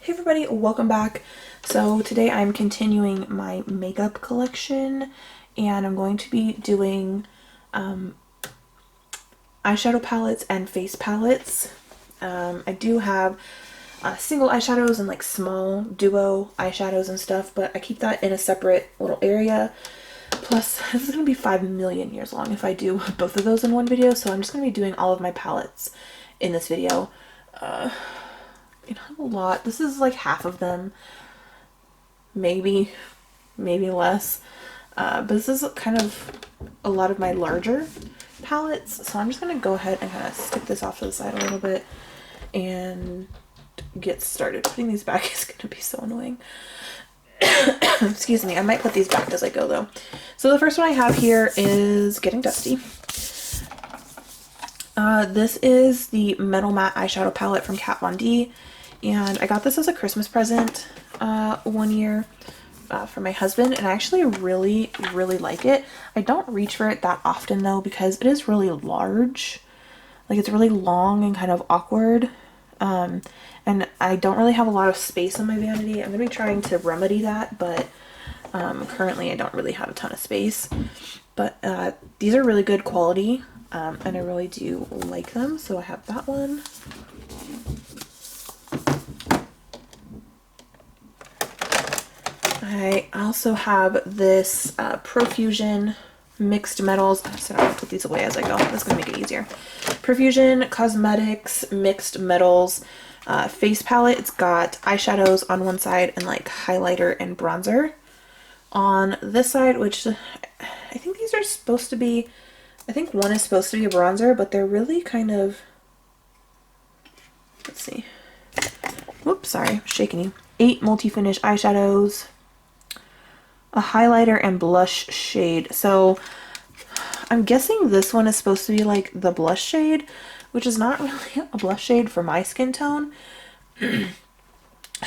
Hey everybody, welcome back. So today I'm continuing my makeup collection and I'm going to be doing eyeshadow palettes and face palettes. I do have single eyeshadows and like small duo eyeshadows and stuff, but I keep that in a separate little area. Plus, this is going to be 5 million years long if I do both of those in one video, so I'm just going to be doing all of my palettes in this video. You know, a lot. This is like half of them, maybe less. But this is kind of a lot of my larger palettes, so I'm just gonna go ahead and kind of stick this off to the side a little bit and get started. Putting these back is gonna be so annoying. Excuse me, I might put these back as I go though. So the first one I have here is getting dusty. This is the Metal Matte Eyeshadow Palette from Kat Von D. And I got this as a Christmas present one year for my husband, and I actually really like it. I don't reach for it that often though because it is really large. Like, it's really long and kind of awkward. And I don't really have a lot of space on my vanity. I'm going to be trying to remedy that, but currently I don't really have a ton of space. But these are really good quality, and I really do like them. So I have that one. I also have this Profusion Mixed Metals. So I'm going to put these away as I go. That's going to make it easier. Profusion Cosmetics Mixed Metals face palette. It's got eyeshadows on one side and like highlighter and bronzer on this side, which I think these are supposed to be, I think one is supposed to be a bronzer, but they're really kind of, let's see. Whoops, sorry, shaking. 8 multi-finish eyeshadows, a highlighter and blush shade. So I'm guessing this one is supposed to be like the blush shade, which is not really a blush shade for my skin tone.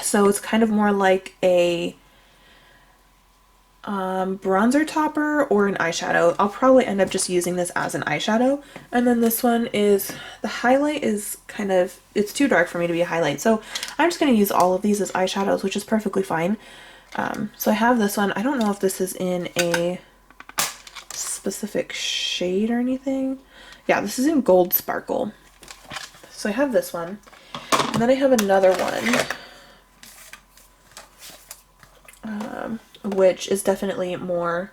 So it's kind of more like a bronzer topper or an eyeshadow. I'll probably end up just using this as an eyeshadow. And then this one is, the highlight is kind of, it's too dark for me to be a highlight. So I'm just going to use all of these as eyeshadows, which is perfectly fine. So I have this one. I don't know if this is in a specific shade or anything. Yeah, this is in Gold Sparkle. So I have this one. And then I have another one, which is definitely more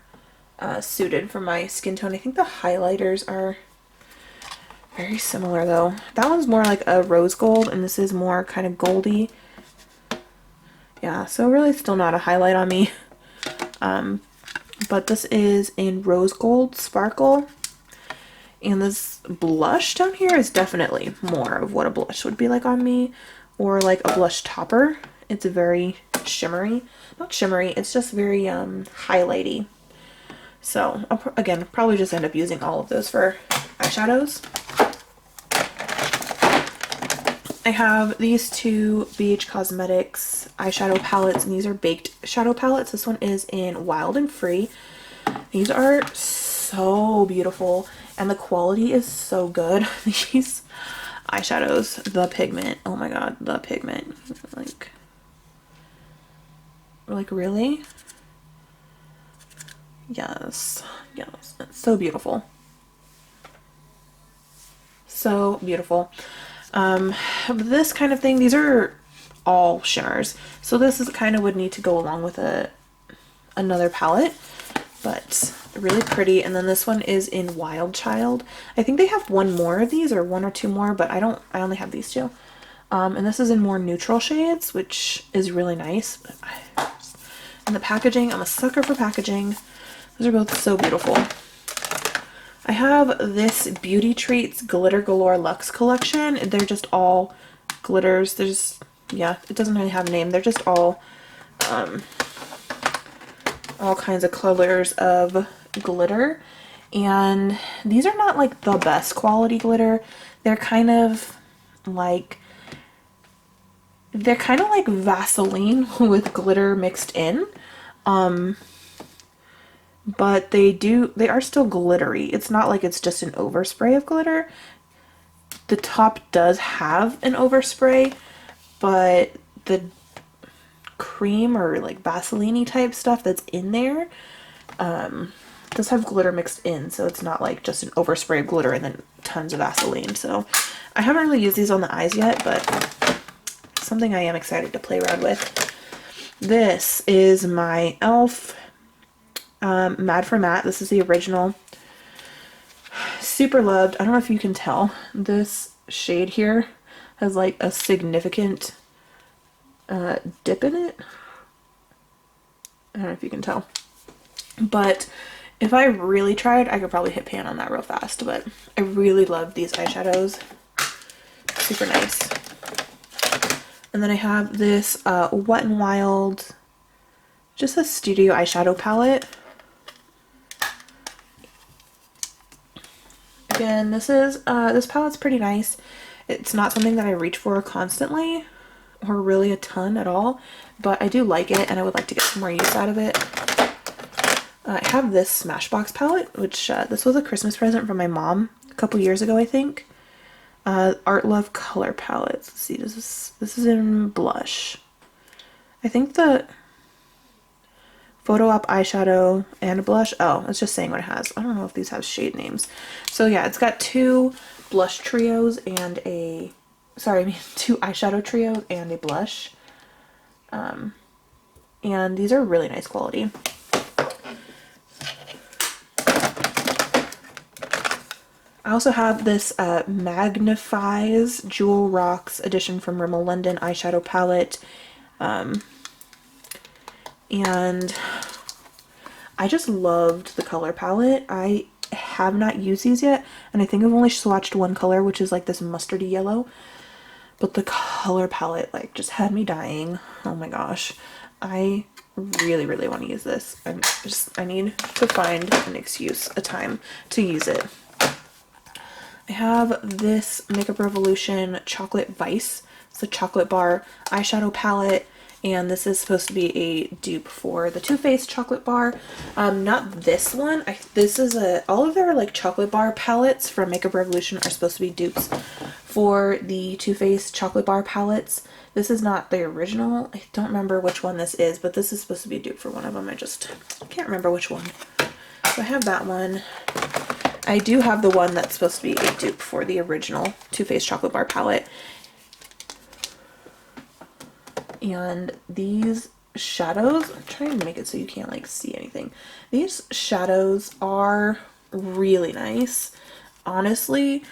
suited for my skin tone. I think the highlighters are very similar though. That one's more like a rose gold and this is more kind of goldy. Yeah, so really still not a highlight on me. But this is in Rose Gold Sparkle. And this blush down here is definitely more of what a blush would be like on me. Or like a blush topper. It's very shimmery. Not shimmery, it's just very highlighty. So I'll again probably just end up using all of those for eyeshadows. I have these two BH Cosmetics eyeshadow palettes, and these are baked shadow palettes. This one is in Wild and Free. These are so beautiful, and the quality is so good. These eyeshadows, the pigment, oh my god, the pigment. Like really? Yes, yes, it's so beautiful. So beautiful. This kind of thing, these are all shimmers, so this is kind of would need to go along with another palette, but really pretty. And then this one is in Wild Child. I think they have one more of these or one or two more, but I only have these two. And this is in more neutral shades, which is really nice. And the packaging, I'm a sucker for packaging. Those are both so beautiful. I have this Beauty Treats Glitter Galore Luxe collection. They're just all glitters. There's, yeah, it doesn't really have a name. They're just all kinds of colors of glitter. And these are not like the best quality glitter. They're kind of like Vaseline with glitter mixed in. But they are still glittery. It's not like it's just an overspray of glitter. The top does have an overspray, but the cream or like Vaseline type stuff that's in there. It does have glitter mixed in, so it's not like just an overspray of glitter and then tons of Vaseline. So I haven't really used these on the eyes yet, but something I am excited to play around with. This is my e.l.f. Mad for Matte. This is the original. Super loved. I don't know if you can tell. This shade here has like a significant dip in it. I don't know if you can tell. But if I really tried, I could probably hit pan on that real fast. But I really love these eyeshadows. Super nice. And then I have this Wet n Wild, just a studio eyeshadow palette. Again, this palette's pretty nice. It's not something that I reach for constantly or really a ton at all, but I do like it and I would like to get some more use out of it. I have this Smashbox palette, which this was a Christmas present from my mom a couple years ago, I think. Art Love color palettes. Let's see, this is in blush. I think the Photo Op eyeshadow and a blush. Oh, it's just saying what it has. I don't know if these have shade names. So yeah, it's got two blush trios and a, two eyeshadow trios and a blush. And these are really nice quality. I also have this Magnifies Jewel Rocks edition from Rimmel London eyeshadow palette. And I just loved the color palette. I have not used these yet, and I think I've only swatched one color, which is like this mustardy yellow. But the color palette like just had me dying. Oh my gosh. I really, really want to use this. I need to find an excuse, a time to use it. I have this Makeup Revolution Chocolate Vice. It's a chocolate bar eyeshadow palette, and this is supposed to be a dupe for the Too Faced chocolate bar. Not this one. This is all of their like chocolate bar palettes from Makeup Revolution are supposed to be dupes for the Too Faced chocolate bar palettes. This is not the original. I don't remember which one this is, but this is supposed to be a dupe for one of them. I just can't remember which one. So I have that one. I do have the one that's supposed to be a dupe for the original Too Faced chocolate bar palette. And these shadows, I'm trying to make it so you can't like see anything. These shadows are really nice. Honestly,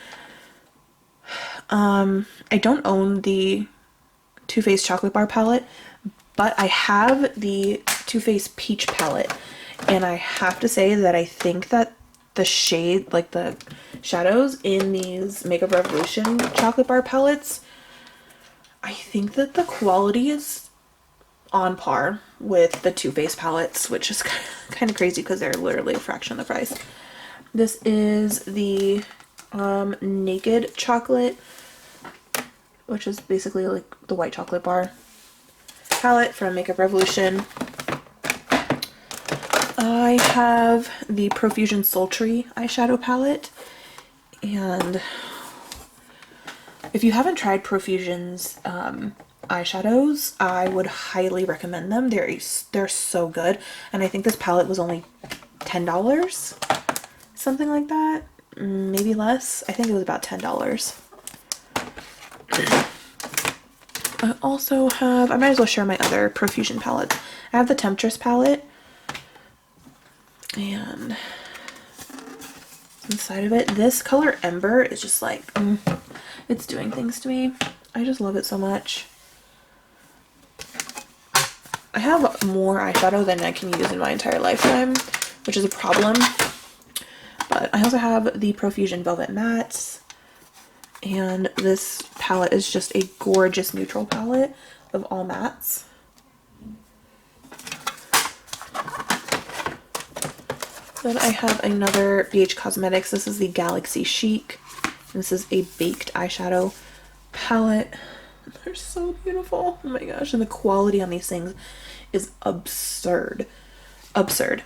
I don't own the Too Faced chocolate bar palette, but I have the Too Faced peach palette, and I have to say that I think that the shade, like the shadows in these Makeup Revolution chocolate bar palettes, I think that the quality is on par with the Too Faced palettes, which is kind of crazy because they're literally a fraction of the price. This is the Naked Chocolate, which is basically like the white chocolate bar palette from Makeup Revolution. I have the Profusion Sultry eyeshadow palette, and if you haven't tried Profusion's eyeshadows, I would highly recommend them. They're so good, and I think this palette was only $10, something like that, maybe less. I think it was about $10. I also have, I might as well share my other Profusion palettes. I have the Temptress palette, and inside of it, this color Ember is just like, it's doing things to me. I just love it so much. I have more eyeshadow than I can use in my entire lifetime, which is a problem. But I also have the Profusion Velvet Mattes, and this palette is just a gorgeous neutral palette of all mattes. Then I have another BH Cosmetics. This is the Galaxy Chic. This is a baked eyeshadow palette. They're so beautiful. Oh my gosh. And the quality on these things is absurd. Absurd.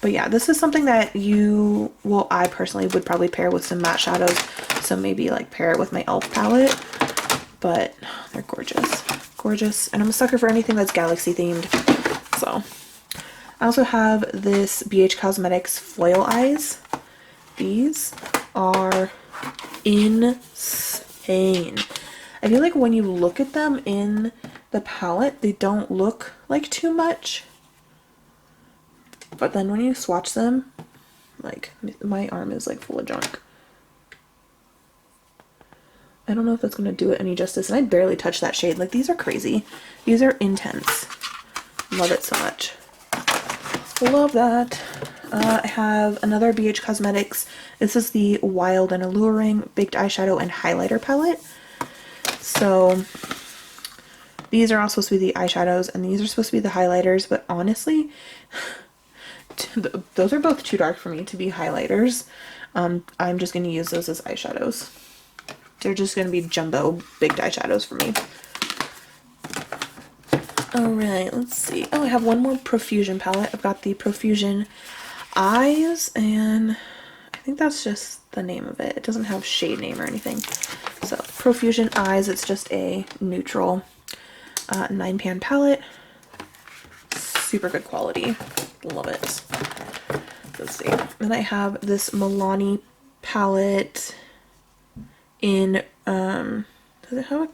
But yeah, this is something that I personally would probably pair with some matte shadows. So maybe like pair it with my e.l.f. palette. But they're gorgeous. gorgeous. And I'm a sucker for anything that's galaxy themed. So I also have this BH Cosmetics foil eyes. These are insane. I feel like when you look at them in the palette, they don't look like too much. But then when you swatch them, like, my arm is like full of junk. I don't know if that's going to do it any justice. And I barely touched that shade. Like, these are crazy. These are intense. Love it so much. Love that. I have another BH Cosmetics. This is the Wild and Alluring Baked Eyeshadow and Highlighter Palette. So these are all supposed to be the eyeshadows and these are supposed to be the highlighters. But honestly, those are both too dark for me to be highlighters. I'm just going to use those as eyeshadows. They're just going to be jumbo baked eyeshadows for me. Alright, let's see. Oh, I have one more Profusion palette. I've got the Profusion Eyes, and I think that's just the name of it. It doesn't have shade name or anything. So, Profusion Eyes, it's just a neutral 9-pan palette. Super good quality. Love it. Let's see. Then I have this Milani palette in, does it have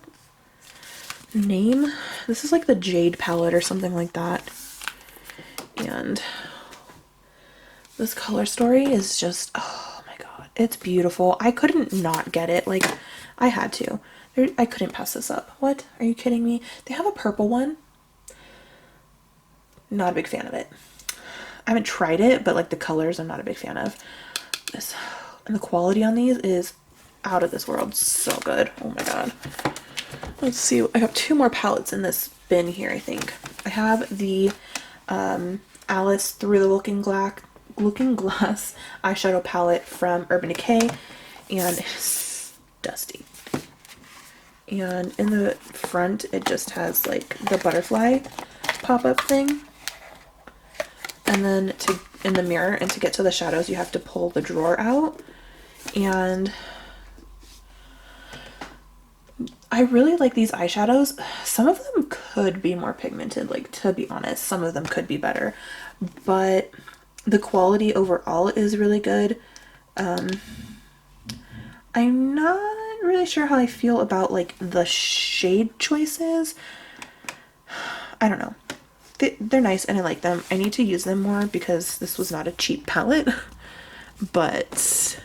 a name? This is like the Jade palette or something like that. And this color story is just, oh my god, it's beautiful. I couldn't not get it. Like, I had to. I couldn't pass this up. What? Are you kidding me? They have a purple one. Not a big fan of it. I haven't tried it, but like the colors I'm not a big fan of. This, and the quality on these is out of this world. So good. Oh my god. Let's see. I have two more palettes in this bin here, I think. I have the Alice Through the Looking Glass eyeshadow palette from Urban Decay, and it's dusty. And in the front, it just has like the butterfly pop-up thing. And then in the mirror, and to get to the shadows, you have to pull the drawer out. And I really like these eyeshadows. Some of them could be more pigmented, like, to be honest. Some of them could be better. But the quality overall is really good. I'm not really sure how I feel about, like, the shade choices. I don't know. They're nice and I like them. I need to use them more because this was not a cheap palette. But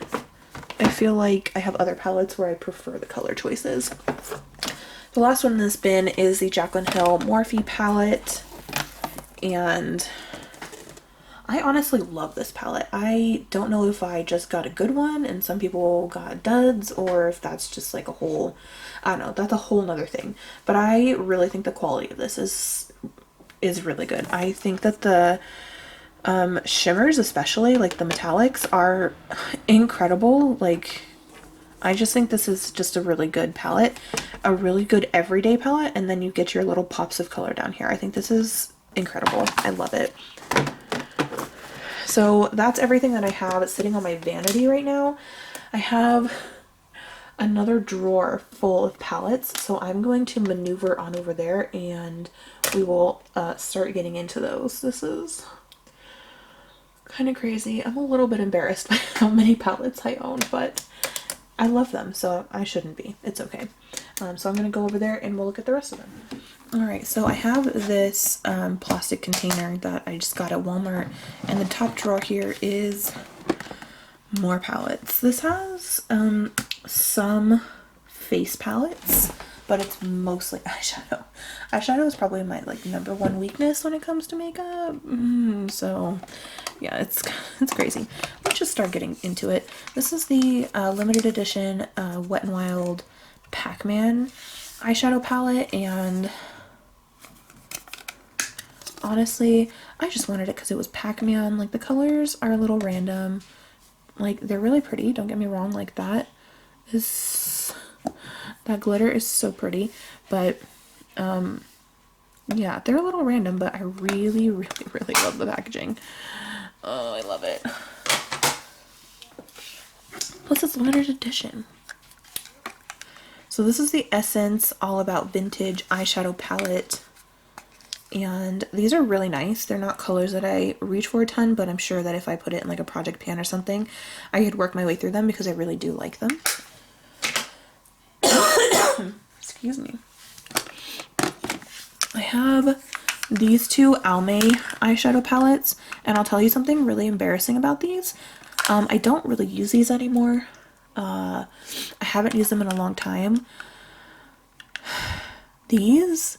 I feel like I have other palettes where I prefer the color choices. The last one in this bin is the Jaclyn Hill Morphe palette. And I honestly love this palette. I don't know if I just got a good one and some people got duds, or if that's just like a whole, I don't know, that's a whole nother thing. But I really think the quality of this is really good. I think that the shimmers, especially like the metallics, are incredible. Like, I just think this is just a really good palette, a really good everyday palette, and then you get your little pops of color down here. I think this is incredible. I love it. So that's everything that I have sitting on my vanity right now. I have another drawer full of palettes, so I'm going to maneuver on over there and we will start getting into those. This is kind of crazy. I'm a little bit embarrassed by how many palettes I own, but I love them, so I shouldn't be. It's okay. So I'm going to go over there and we'll look at the rest of them. Alright, so I have this plastic container that I just got at Walmart, and the top drawer here is more palettes. This has some face palettes, but it's mostly eyeshadow. Eyeshadow is probably my like #1 weakness when it comes to makeup. So yeah, it's crazy. Let's just start getting into it. This is the limited edition Wet n Wild Pac-Man eyeshadow palette, and honestly, I just wanted it because it was Pac-Man. Like, the colors are a little random. Like, they're really pretty, don't get me wrong. Like, that glitter is so pretty, but yeah, they're a little random, but I really, really, really love the packaging. Oh, I love it. Plus, it's limited edition. So this is the Essence All About Vintage eyeshadow palette. And these are really nice. They're not colors that I reach for a ton, but I'm sure that if I put it in like a project pan or something, I could work my way through them because I really do like them. Excuse me. I have these two Almay eyeshadow palettes, and I'll tell you something really embarrassing about these. I don't really use these anymore. I haven't used them in a long time. These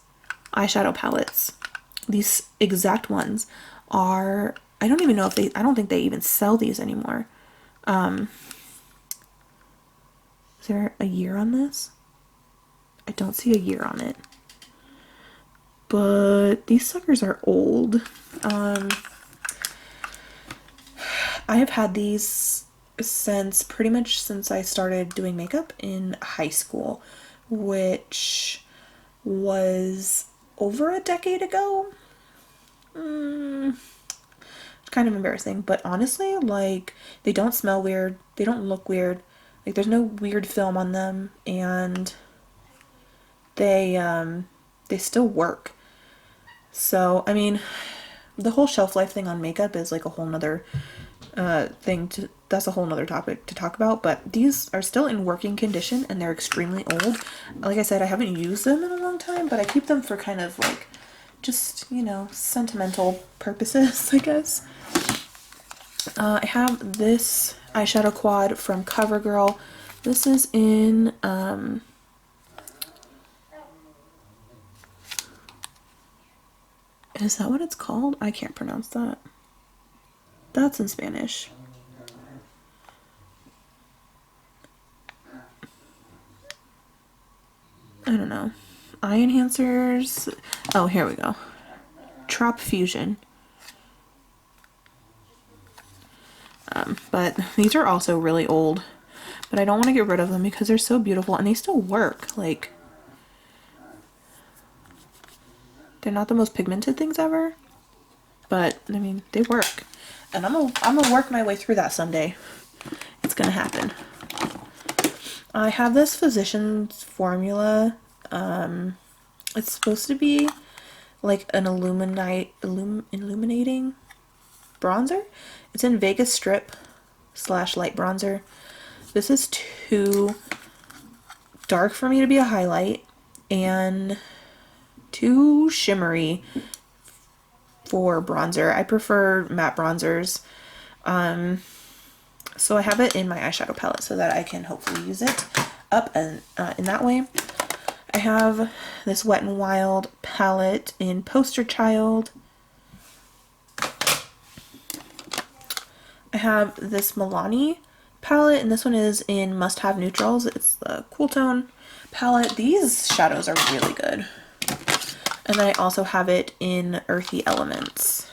eyeshadow palettes, these exact ones, are, I don't even know if I don't think they even sell these anymore. Is there a year on this? I don't see a year on it. But these suckers are old. I have had these pretty much since I started doing makeup in high school, which was over a decade ago. It's kind of embarrassing, but honestly, like, they don't smell weird, they don't look weird, like there's no weird film on them, and they still work. So I mean, the whole shelf life thing on makeup is like a whole nother that's a whole nother topic to talk about, but these are still in working condition and they're extremely old. Like I said, I haven't used them in a long time, but I keep them for kind of like just, you know, sentimental purposes, I guess. I have this eyeshadow quad from CoverGirl. This is in is that what it's called? I can't pronounce that. That's in Spanish. I don't know. Eye enhancers. Oh, here we go. Trop Fusion. But these are also really old. But I don't want to get rid of them because they're so beautiful and they still work. Like, they're not the most pigmented things ever, but I mean, they work. And I'm gonna work my way through that someday. It's gonna happen. I have this Physicians Formula. It's supposed to be like an illuminating bronzer. It's in Vegas Strip / light bronzer. This is too dark for me to be a highlight and too shimmery for bronzer. I prefer matte bronzers. So I have it in my eyeshadow palette so that I can hopefully use it up and in that way. I have this Wet n Wild palette in Poster Child. I have this Milani palette, and this one is in Must Have Neutrals. It's the Cool Tone palette. These shadows are really good. And then I also have it in Earthy Elements.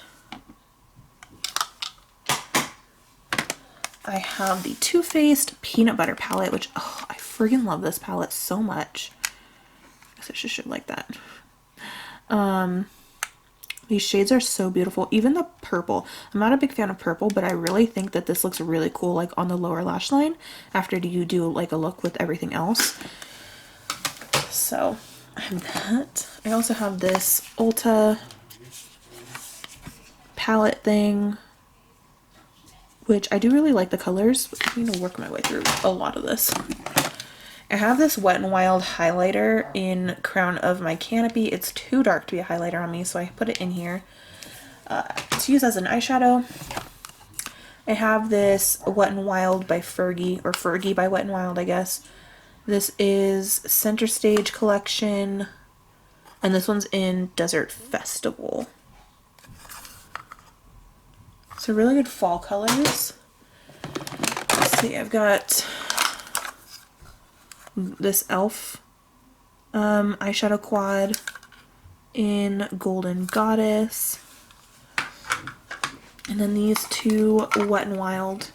I have the Too Faced Peanut Butter palette, which, oh, I friggin' love this palette so much. I guess I should like that. These shades are so beautiful. Even the purple. I'm not a big fan of purple, but I really think that this looks really cool, like on the lower lash line after you do like a look with everything else. So I have that. I also have this Ulta palette thing, which I do really like the colors, but I'm going to work my way through a lot of this. I have this Wet n Wild highlighter in Crown of My Canopy. It's too dark to be a highlighter on me, so I put it in here to use as an eyeshadow. I have this Wet n Wild by Fergie, or Fergie by Wet n Wild, I guess. This is Center Stage Collection, and this one's in Desert Festival. So really good fall colors. Let's see, I've got this e.l.f. eyeshadow quad in Golden Goddess. And then these two Wet n Wild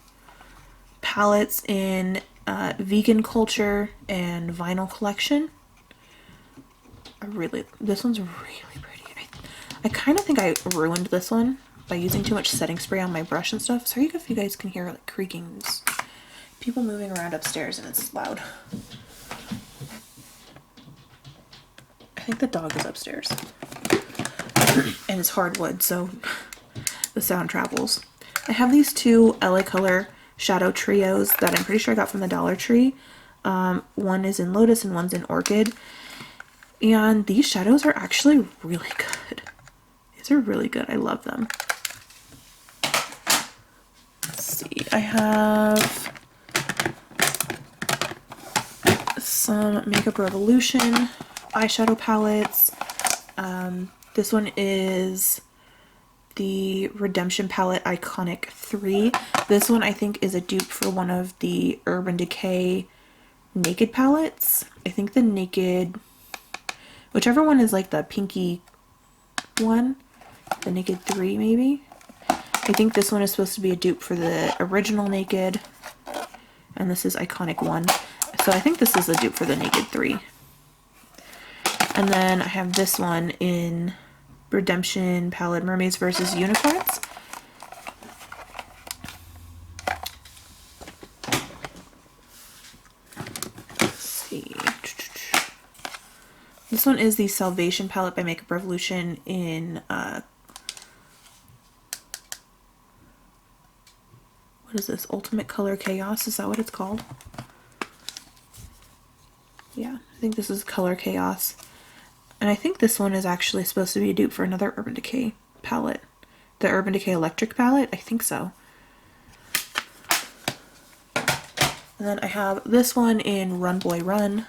palettes in Vegan Culture and Vinyl Collection. This one's really pretty. I kind of think I ruined this one by using too much setting spray on my brush and stuff. Sorry if you guys can hear like creaking. People moving around upstairs and it's loud. think the dog is upstairs. And it's hardwood, so the sound travels. I have these two LA Color shadow trios that I'm pretty sure I got from the Dollar Tree. One is in Lotus and one's in Orchid. And these shadows are actually really good. These are really good. I love them. Let's see. I have some Makeup Revolution eyeshadow palettes. This one is the Redemption Palette Iconic 3. This one I think is a dupe for one of the Urban Decay Naked palettes. I think the Naked, whichever one is like the pinky one, the Naked 3 maybe. I think this one is supposed to be a dupe for the original Naked, and this is Iconic 1. So I think this is a dupe for the Naked 3. And then I have this one in Redemption Palette Mermaids versus Unicorns. Let's see. This one is the Salvation Palette by Makeup Revolution in what is this? Ultimate Color Chaos? Is that what it's called? Yeah, I think this is Color Chaos. And I think this one is actually supposed to be a dupe for another Urban Decay palette. The Urban Decay Electric palette? I think so. And then I have this one in Run Boy Run.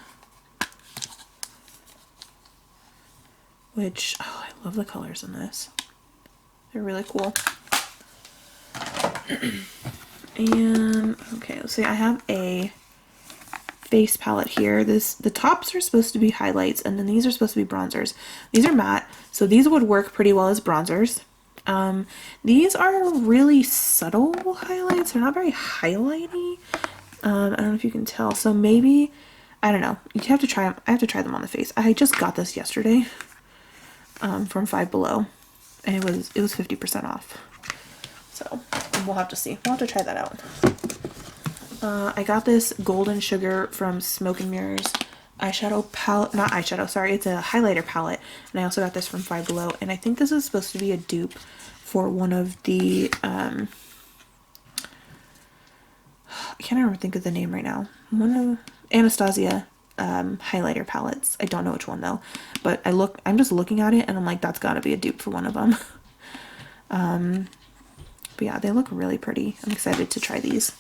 Which, oh, I love the colors in this. They're really cool. And, okay, let's see. I have a face palette here. The tops are supposed to be highlights, and then these are supposed to be bronzers. These are matte, so these would work pretty well as bronzers. These are really subtle highlights. They're not very highlighty. I don't know if you can tell. So maybe, I don't know. You have to try them. I have to try them on the face. I just got this yesterday from Five Below, and it was 50% off. So we'll have to see. We'll have to try that out. I got this Golden Sugar from Smoke and Mirrors eyeshadow palette, not eyeshadow, sorry, it's a highlighter palette, and I also got this from Five Below, and I think this is supposed to be a dupe for one of the, I can't even think of the name right now, one of Anastasia highlighter palettes. I don't know which one though, but I'm just looking at it, and I'm like, that's gotta be a dupe for one of them. But yeah, they look really pretty. I'm excited to try these.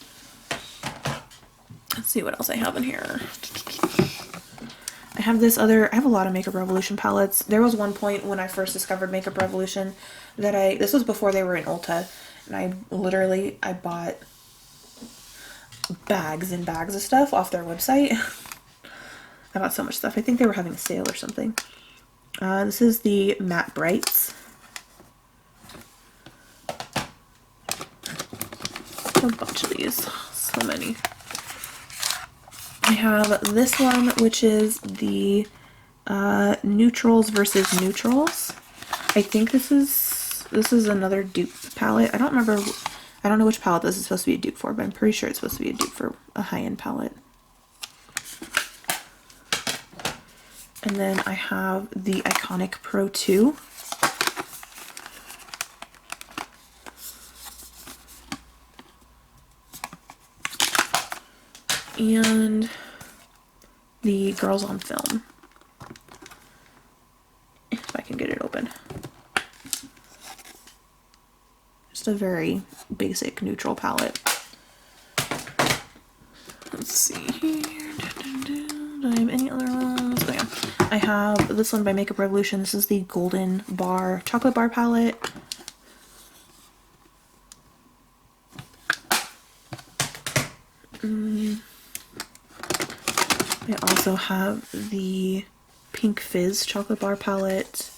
Let's see what else I have in here. I have a lot of Makeup Revolution palettes. There was one point when I first discovered Makeup Revolution that this was before they were in Ulta, and I bought bags and bags of stuff off their website. I bought so much stuff. I think they were having a sale or something. This is the Matte Brights. A bunch of these. So many. I have this one, which is the Neutrals versus Neutrals. I think this is another dupe palette. I don't know which palette this is supposed to be a dupe for, but I'm pretty sure it's supposed to be a dupe for a high-end palette. And then I have the Iconic Pro 2. And the Girls on Film, if I can get it open. Just a very basic neutral palette. Let's see here. Do I have any other ones? Oh yeah. I have this one by Makeup Revolution. This is the Golden Bar Chocolate Bar palette. I also have the Pink Fizz Chocolate Bar palette.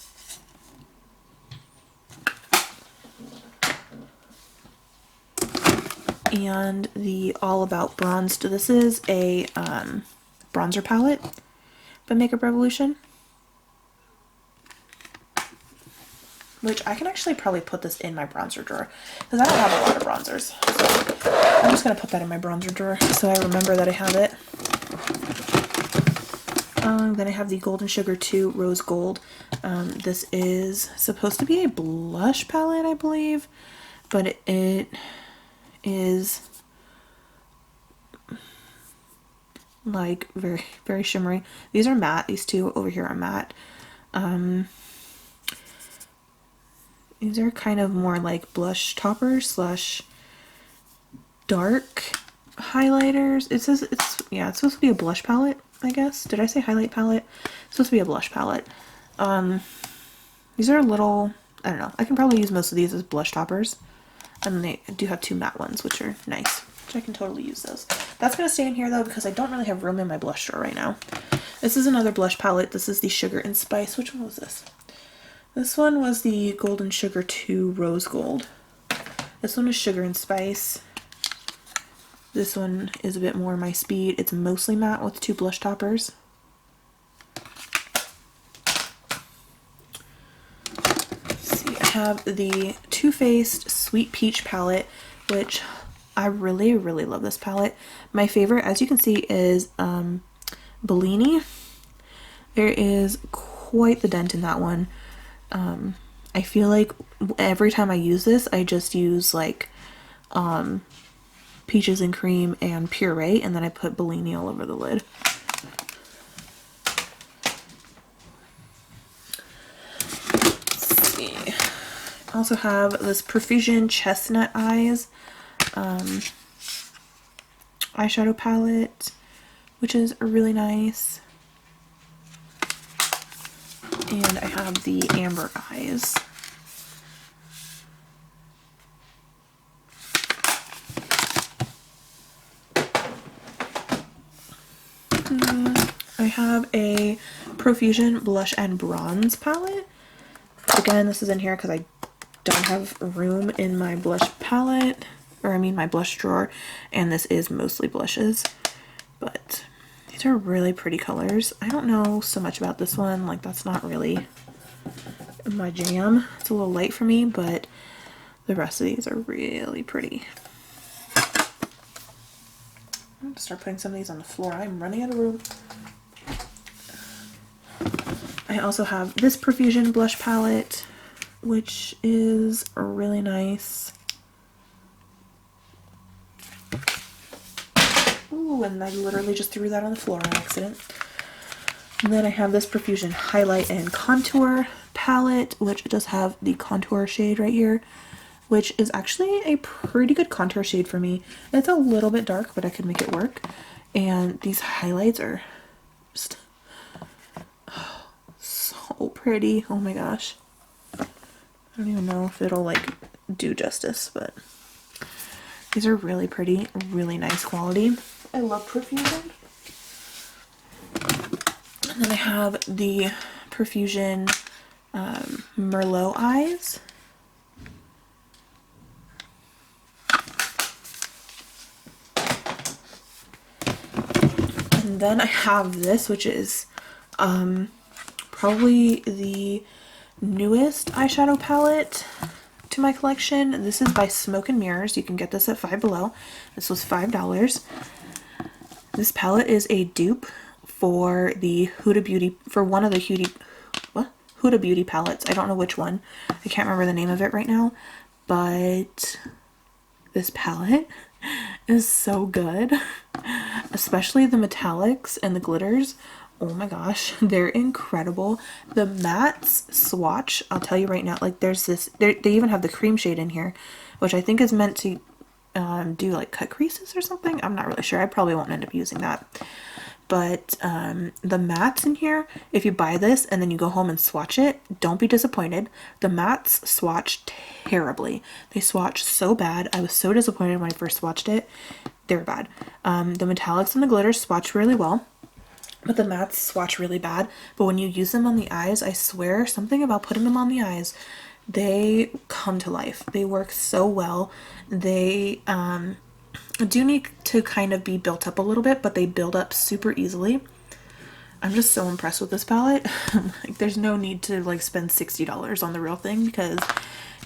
And the All About Bronzed. This is a bronzer palette by Makeup Revolution. Which I can actually probably put this in my bronzer drawer, because I don't have a lot of bronzers. So I'm just going to put that in my bronzer drawer so I remember that I have it. Then I have the Golden Sugar 2 Rose Gold. This is supposed to be a blush palette, I believe, but it is like very, very shimmery. These are matte. These two over here are matte. These are kind of more like blush toppers slash dark highlighters. It says it's supposed to be a blush palette, I guess. Did I say highlight palette? It's supposed to be a blush palette. These are a little, I don't know. I can probably use most of these as blush toppers. And they do have two matte ones, which are nice. Which I can totally use those. That's going to stay in here though because I don't really have room in my blush drawer right now. This is another blush palette. This is the Sugar and Spice. Which one was this? This one was the Golden Sugar 2 Rose Gold. This one is Sugar and Spice. This one is a bit more my speed. It's mostly matte with two blush toppers. Let's see, I have the Too Faced Sweet Peach palette, which I really, really love this palette. My favorite, as you can see, is Bellini. There is quite the dent in that one. I feel like every time I use this, I just use like Peaches and Cream and Puree, and then I put Bellini all over the lid. Let's see. I also have this Profusion Chestnut Eyes eyeshadow palette, which is really nice. And I have the Amber Eyes. I have a Profusion Blush and Bronze palette. Again, this is in here because I don't have room in my blush palette, or I mean my blush drawer, and this is mostly blushes. But these are really pretty colors. I don't know so much about this one, like that's not really my jam. It's a little light for me, but the rest of these are really pretty. I'm gonna start putting some of these on the floor. I'm running out of room. I also have this Profusion blush palette, which is really nice. Ooh, and I literally just threw that on the floor on accident. And then I have this Profusion highlight and contour palette, which does have the contour shade right here, which is actually a pretty good contour shade for me. It's a little bit dark, but I could make it work. And these highlights are just so pretty. Oh my gosh. I don't even know if it'll like do justice, but these are really pretty, really nice quality. I love Profusion. And then I have the Profusion Merlot Eyes. And then I have this, which is probably the newest eyeshadow palette to my collection. This is by Smoke and Mirrors. You can get this at Five Below. This was $5. This palette is a dupe for the Huda Beauty, for one of the Huda Beauty palettes. I don't know which one. I can't remember the name of it right now, but this palette is so good, especially the metallics and the glitters. Oh my gosh, they're incredible. The mattes swatch, I'll tell you right now, like there's this, they even have the cream shade in here, which I think is meant to do like cut creases or something. I'm not really sure. I probably won't end up using that. But the mattes in here, if you buy this and then you go home and swatch it, don't be disappointed. The mattes swatch terribly. They swatch so bad. I was so disappointed when I first swatched it. They're bad. The metallics and the glitters swatch really well, but the mattes swatch really bad. But when you use them on the eyes, I swear, something about putting them on the eyes, they come to life. They work so well. They do need to kind of be built up a little bit, but they build up super easily. I'm just so impressed with this palette. Like, there's no need to like spend $60 on the real thing because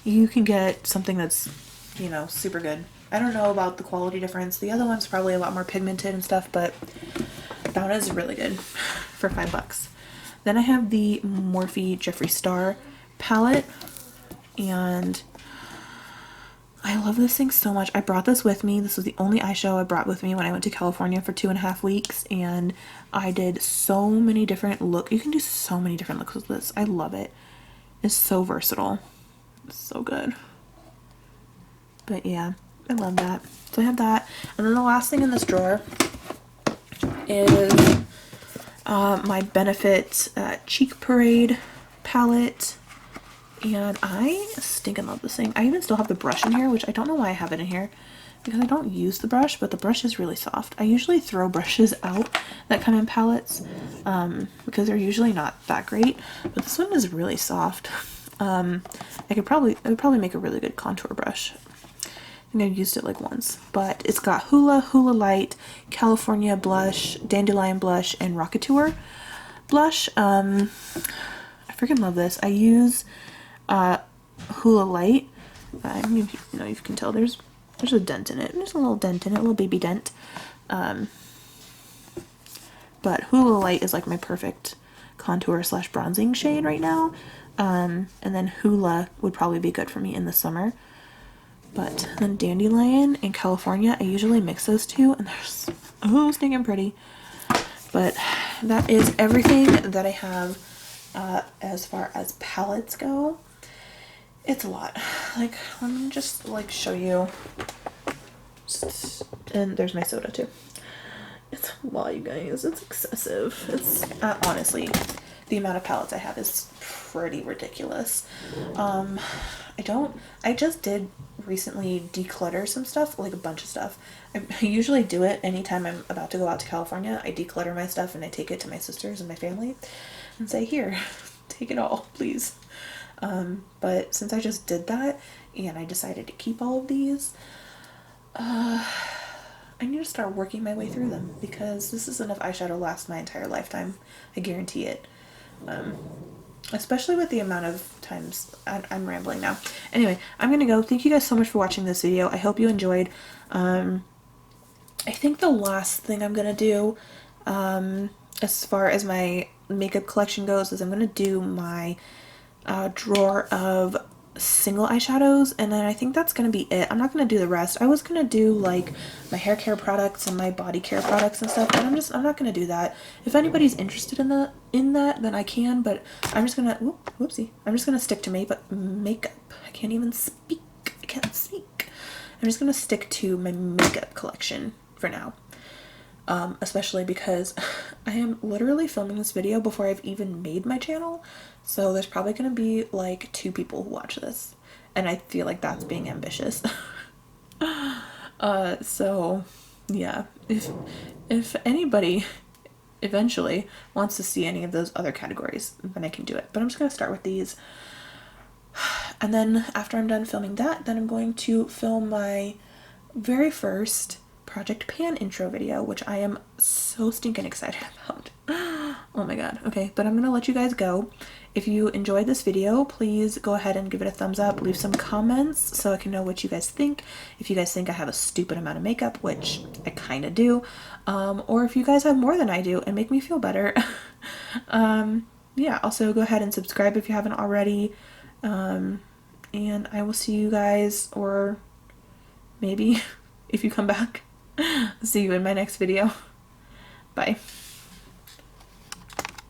you can get something that's, you know, super good. I don't know about the quality difference. The other one's probably a lot more pigmented and stuff, but That one is really good for $5. Then I have the Morphe Jeffree Star palette, and I love this thing so much. I brought this with me. This was the only eyeshadow I brought with me when I went to California for 2.5 weeks, and I did so many different looks. You can do so many different looks with this. I love it. It's so versatile. It's so good. But yeah, I love that. So I have that. And then the last thing in this drawer is my Benefit Cheek Parade palette. And I stinking love this thing. I even still have the brush in here, which I don't know why I have it in here because I don't use the brush, but the brush is really soft. I usually throw brushes out that come in palettes because they're usually not that great, but this one is really soft. It would probably make a really good contour brush. I think I've used it like once, but it's got Hoola Light, California Blush, Dandelion Blush, and Rocketeur Blush. I freaking love this. I use Hoola Light. I don't even know if you can tell. There's a dent in it. There's a little dent in it, a little baby dent. But Hoola Light is like my perfect contour / bronzing shade right now. And then Hoola would probably be good for me in the summer. But then Dandelion and California, I usually mix those two, and they're so stinking pretty. But that is everything that I have as far as palettes go. It's a lot. Like, let me just like show you. And there's my soda too. It's a lot, you guys. It's excessive. It's honestly, the amount of palettes I have is pretty ridiculous. I just did recently declutter some stuff, like a bunch of stuff. I usually do it anytime I'm about to go out to California. I declutter my stuff and I take it to my sisters and my family and say, here, take it all, please. But since I just did that and I decided to keep all of these, I need to start working my way through them because this is enough eyeshadow to last my entire lifetime. I guarantee it. Especially with the amount of times I'm rambling now. Anyway, I'm gonna go. Thank you guys so much for watching this video. I hope you enjoyed. I think the last thing I'm gonna do, as far as my makeup collection goes, is I'm gonna do my drawer of single eyeshadows, and then I think that's gonna be it. I'm not gonna do the rest. I was gonna do like my hair care products and my body care products and stuff, but I'm not gonna do that. If anybody's interested in that, then I can, but I'm just gonna whoopsie. I'm just gonna stick to makeup. I can't even speak. I can't speak. I'm just gonna stick to my makeup collection for now. Especially because I am literally filming this video before I've even made my channel, so there's probably gonna be like 2 people who watch this, and I feel like that's being ambitious. So yeah, if anybody eventually wants to see any of those other categories, then I can do it, but I'm just gonna start with these, and then after I'm done filming that, then I'm going to film my very first Project Pan intro video, which I am so stinking excited about. Oh my god. Okay, but I'm gonna let you guys go. If you enjoyed this video, please go ahead and give it a thumbs up, leave some comments so I can know what you guys think. If you guys think I have a stupid amount of makeup, which I kind of do, or if you guys have more than I do and make me feel better. Yeah, also go ahead and subscribe if you haven't already, and I will see you guys, or maybe if you come back, see you in my next video. Bye.